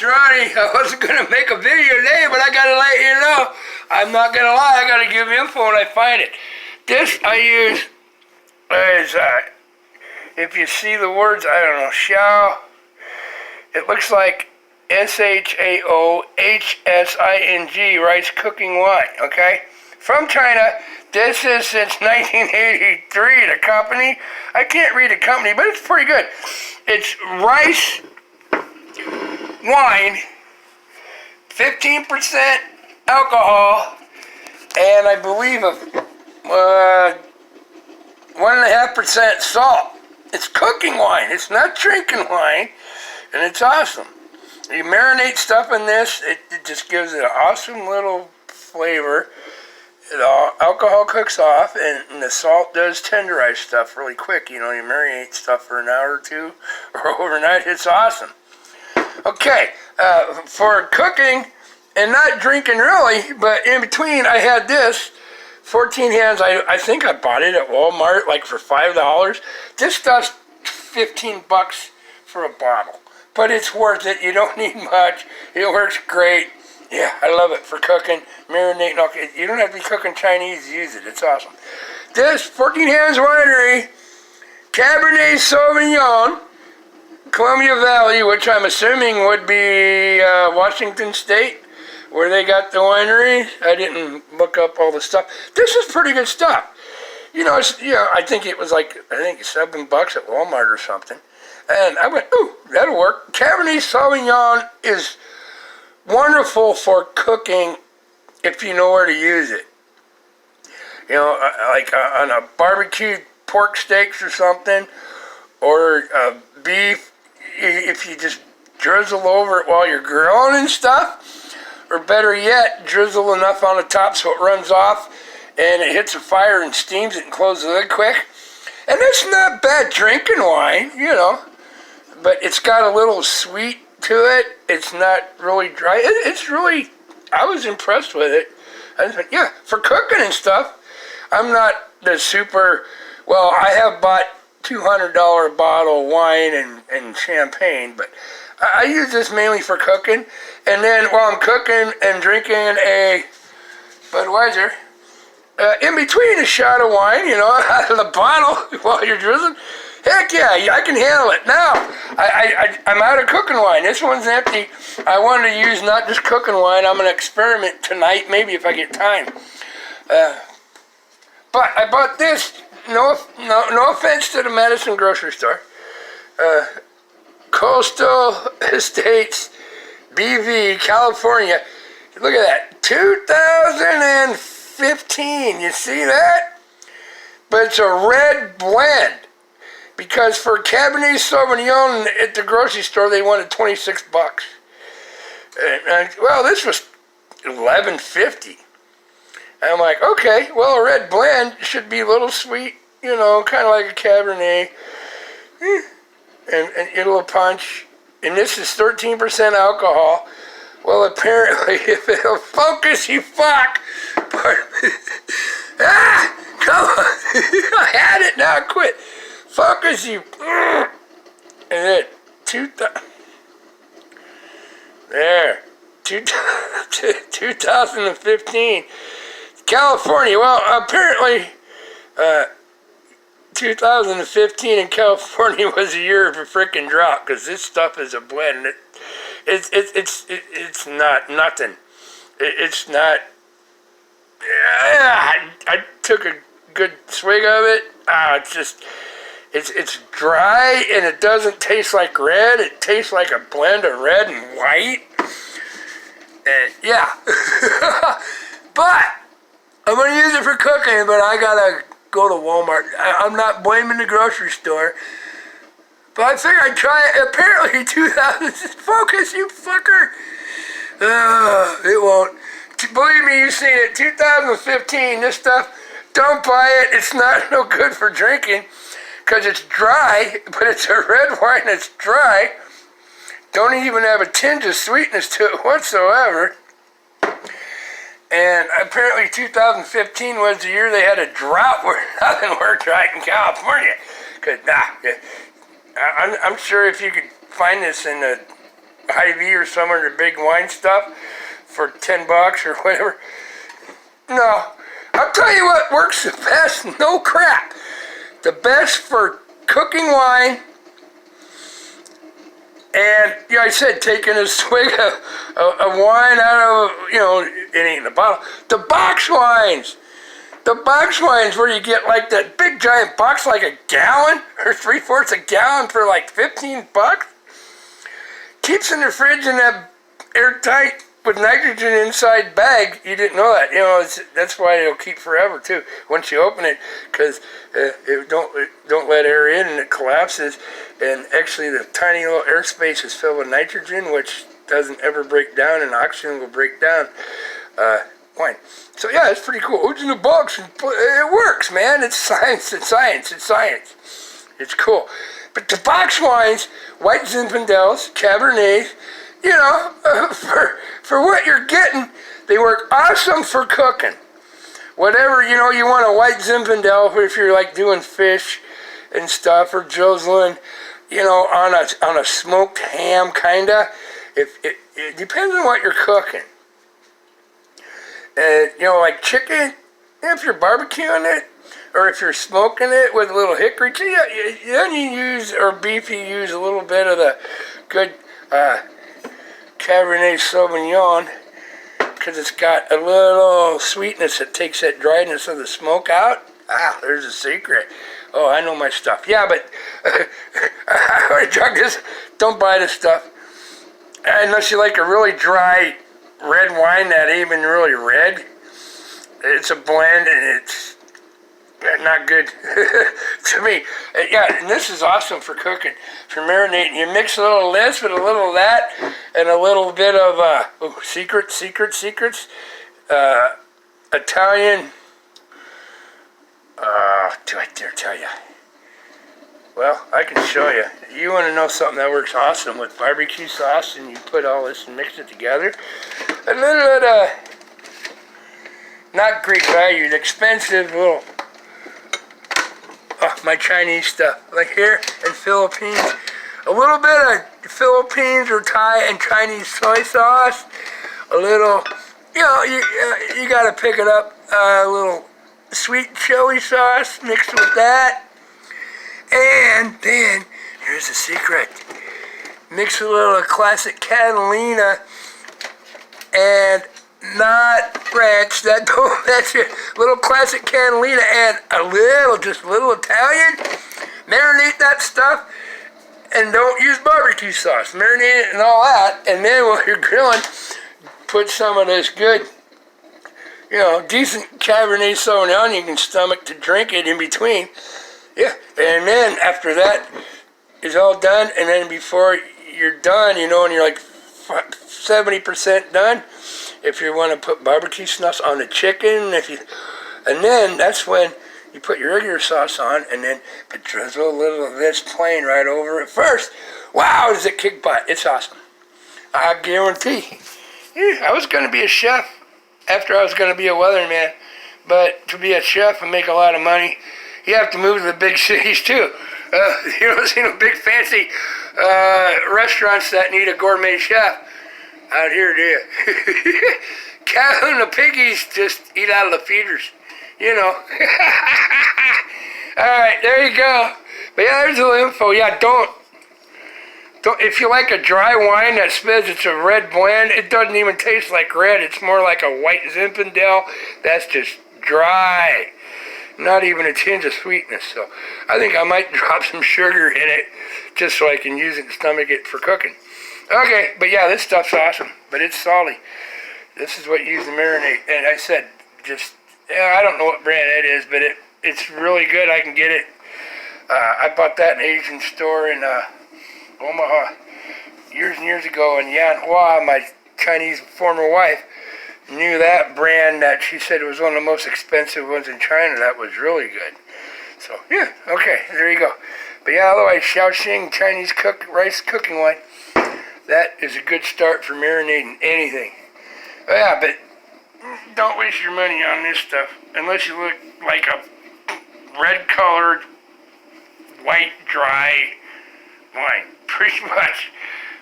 Ronnie. I wasn't going to make a video today, but I got to let you know. I'm not going to lie. I got to give info when I find it. This I use as, if you see the words, I don't know, Shao. It looks like SHAOHSING, rice cooking wine, okay? From China. This is since 1983, the company. I can't read the company, but it's pretty good. It's rice wine, 15% alcohol, and I believe 1.5% salt. It's cooking wine. It's not drinking wine, and it's awesome. You marinate stuff in this. It just gives it an awesome little flavor. Alcohol cooks off, and the salt does tenderize stuff really quick. You know, you marinate stuff for an hour or two, or overnight. It's awesome. Okay, for cooking and not drinking really, but in between, I had this 14 hands. I think I bought it at Walmart like for $5. This stuff's $15 for a bottle, but it's worth it. You don't need much. It works great. Yeah, I love it for cooking, marinating. Okay, you don't have to be cooking Chinese to use it. It's awesome. This 14 Hands Winery Cabernet Sauvignon, Columbia Valley, which I'm assuming would be Washington State, where they got the winery. I didn't look up all the stuff. This is pretty good stuff. You know, I think it was like, $7 at Walmart or something. And I went, ooh, that'll work. Cabernet Sauvignon is wonderful for cooking if you know where to use it. You know, like on a barbecued pork steaks or something, or beef, if you just drizzle over it while you're grilling and stuff, or better yet, drizzle enough on the top so it runs off and it hits a fire and steams it and closes the lid quick. And it's not bad drinking wine, you know, but it's got a little sweet to it. It's not really dry. It's really, I was impressed with it. Yeah, for cooking and stuff, I'm not the super, well, I have bought $200 bottle of wine and champagne, but I use this mainly for cooking. And then while I'm cooking and drinking a Budweiser, in between a shot of wine, you know, out of the bottle while you're drizzling, heck yeah, I can handle it. Now, I'm out of cooking wine. This one's empty. I wanted to use not just cooking wine. I'm going to experiment tonight, maybe if I get time. But I bought this, no offense to the Madison grocery store. Coastal Estates, BV, California. Look at that, 2015. You see that? But it's a red blend. Because for Cabernet Sauvignon at the grocery store, they wanted $26. Well, this was $11.50. And I'm like, okay, well, a red blend should be a little sweet, you know, kind of like a Cabernet. And it'll punch. And this is 13% alcohol. Well, apparently, if it'll focus, you fuck. Come on. I had it, now quit. Focus, you. And then, there. 2015. California. Well, apparently, 2015 in California was a year of a freaking drought, because this stuff is a blend. It's not nothing. It's not. I took a good swig of it. It's just. It's dry, and it doesn't taste like red. It tastes like a blend of red and white. And yeah. But I'm going to use it for cooking, but I got to go to Walmart. I'm not blaming the grocery store. But I figured I'd try it. Apparently 2000, focus, you fucker. It won't. Believe me, you've seen it. 2015, this stuff, don't buy it. It's not no good for drinking. Because it's dry, but it's a red wine that's dry. Don't even have a tinge of sweetness to it whatsoever. And apparently 2015 was the year they had a drought where nothing worked right in California. Because, I'm sure if you could find this in the Hy-Vee or somewhere, the big wine stuff for $10 or whatever. No, I'll tell you what works the best. No crap. The best for cooking wine. And yeah, I said taking a swig of wine out of, it ain't in a bottle. The box wines. The box wines where you get like that big giant box, like a gallon or 3/4 a gallon for like $15. Keeps in the fridge in that airtight with nitrogen inside bag. You didn't know that. That's why it'll keep forever too. Once you open it, because it don't let air in and it collapses. And actually, the tiny little airspace is filled with nitrogen, which doesn't ever break down, and oxygen will break down wine. So yeah, it's pretty cool. It's in a box, and it works, man. It's science. It's science. It's science. It's cool. But the box wines, white Zinfandels, Cabernets, for what you're getting, they work awesome for cooking. Whatever, you want a white Zinfandel if you're like doing fish and stuff, or Joslin, on a smoked ham, kinda. It depends on what you're cooking. Like chicken, if you're barbecuing it, or if you're smoking it with a little hickory, then you use, or beef, you use a little bit of the good Cabernet Sauvignon, because it's got a little sweetness that takes that dryness of the smoke out. There's a secret. Oh, I know my stuff. Yeah, but don't buy this stuff unless you like a really dry red wine that ain't even really red. It's a blend and it's not good to me. Yeah, and this is awesome for cooking, for marinating. You mix a little of this with a little of that and a little bit of secrets. Italian. Do I dare tell you? Well, I can show you. You want to know something that works awesome with barbecue sauce, and you put all this and mix it together. A little bit of, not great value, expensive little, my Chinese stuff. Like here in Philippines, a little bit of Philippines or Thai and Chinese soy sauce. A little, you got to pick it up. A little sweet chili sauce mixed with that. And then, here's the secret. Mix a little classic Catalina and not ranch. That's your little classic Catalina and just a little Italian. Marinate that stuff and don't use barbecue sauce. Marinate it and all that. And then while you're grilling, put some of this good, decent Cabernet Sauvignon. You can stomach to drink it in between. Yeah, and then after that is all done, and then before you're done, and you're like 70% done, if you want to put barbecue sauce on the chicken, and then that's when you put your regular sauce on, and then drizzle a little of this plain right over it first. Wow, does it kick butt? It's awesome. I guarantee. I was going to be a chef after I was going to be a weatherman, but to be a chef and make a lot of money, you have to move to the big cities too. You don't see no big fancy restaurants that need a gourmet chef out here, do you? Cow and the piggies just eat out of the feeders, Alright, there you go. But yeah, there's a little info. Yeah, don't, if you like a dry wine that says it's a red blend, it doesn't even taste like red. It's more like a white Zinfandel. That's just dry. Not even a tinge of sweetness. So I think I might drop some sugar in it just so I can use it and stomach it for cooking. Okay, but yeah, this stuff's awesome, but it's salty. This is what you use to marinate. And I said, I don't know what brand it is, but it's really good. I can get it. I bought that in an Asian store in Omaha years and years ago, and Yan Hua, my Chinese former wife, knew that brand that she said was one of the most expensive ones in China. That was really good. So, yeah, okay, there you go. But yeah, otherwise, Shaoxing Chinese rice cooking wine, that is a good start for marinating anything. Yeah, but don't waste your money on this stuff unless you look like a red-colored, white, dry wine. Pretty much.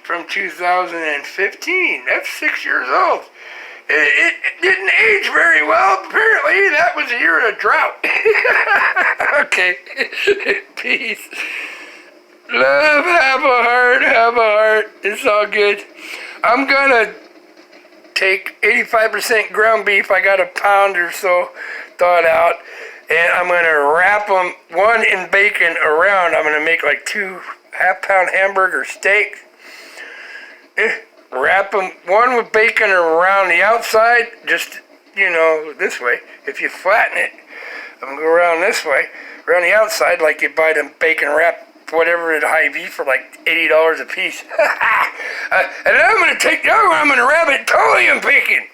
from 2015. That's 6 years old. It didn't age very well. Apparently, that was a year of drought. Okay. Peace. Love, have a heart, have a heart. It's all good. I'm gonna take 85% ground beef. I got a pound or so thawed out. And I'm gonna wrap them, one in bacon around. I'm gonna make like 2 half-pound hamburger steaks. Wrap them, one with bacon around the outside, just, this way. If you flatten it, I'm going to go around this way, around the outside, like you buy them bacon wrap, whatever at Hy-Vee for like $80 a piece. And then I'm going to take the other one, I'm going to wrap it totally in bacon.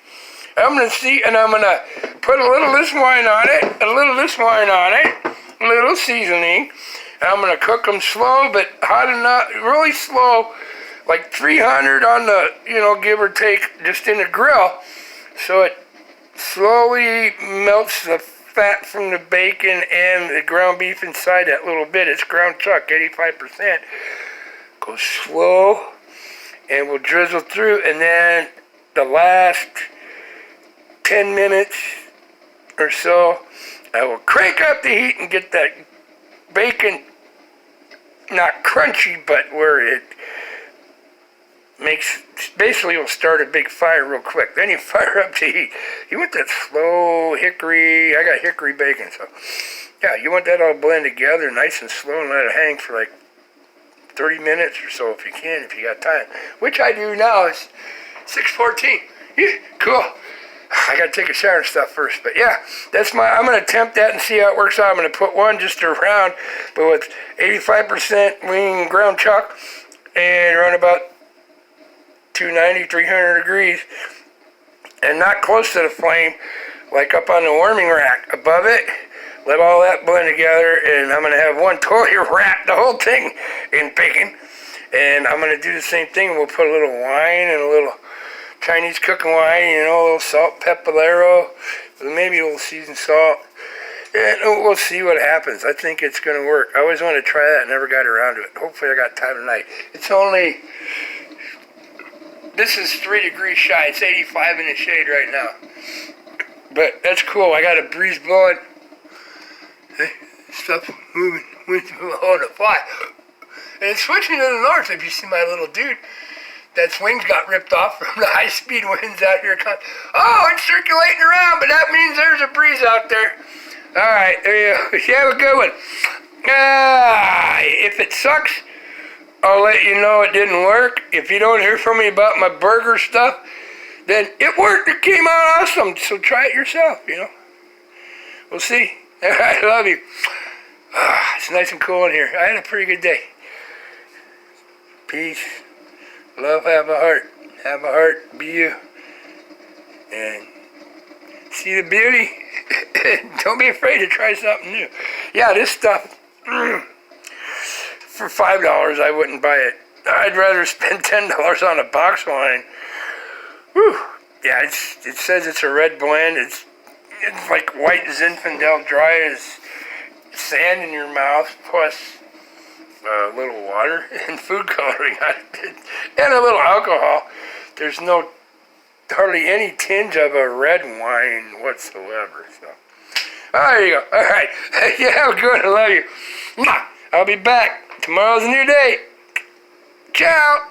I'm going to see, and I'm going to put a little of this wine on it, a little of this wine on it, a little seasoning. And I'm going to cook them slow, but hot enough, really slow, like 300 on the, give or take, just in the grill. So it slowly melts the fat from the bacon and the ground beef inside that little bit. It's ground chuck, 85%. Go slow, and we'll drizzle through, and then the last 10 minutes or so, I will crank up the heat and get that bacon not crunchy, but where it makes, basically you'll start a big fire real quick. Then you fire up the heat. You want that slow hickory, I got hickory bacon, so yeah, you want that all blend together nice and slow and let it hang for like 30 minutes or so if you can, if you got time. Which I do now. It's 6:14. Yeah, cool. I gotta take a shower and stuff first, but yeah, I'm gonna attempt that and see how it works out. I'm gonna put one just around, but with 85% lean ground chuck and run about 290, 300 degrees, and not close to the flame, like up on the warming rack. Above it, let all that blend together, and I'm gonna have one totally wrap the whole thing in bacon, and I'm gonna do the same thing. We'll put a little wine and a little Chinese cooking wine, a little salt, pepperero, maybe a little seasoned salt, and we'll see what happens. I think it's gonna work. I always wanted to try that, never got around to it. Hopefully I got time tonight. This is 3 degrees shy. It's 85 in the shade right now. But that's cool. I got a breeze blowing. Hey, stuff moving. Wind's on the fly. And it's switching to the north. If you see my little dude, that wings got ripped off from the high-speed winds out here. Oh, it's circulating around, but that means there's a breeze out there. All right, there you go. You have a good one. If it sucks, I'll let you know it didn't work. If you don't hear from me about my burger stuff, then it worked. It came out awesome. So try it yourself, We'll see. I love you. It's nice and cool in here. I had a pretty good day. Peace. Love, have a heart. Have a heart. Be you. And see the beauty. Don't be afraid to try something new. Yeah, this stuff. For $5, I wouldn't buy it. I'd rather spend $10 on a box wine. Whew. Yeah, it says it's a red blend. It's like white Zinfandel dry as sand in your mouth, plus a little water and food coloring and a little alcohol. There's hardly any tinge of a red wine whatsoever. So, there you go. All right. You have a good one. I love you. I'll be back. Tomorrow's a new day. Ciao.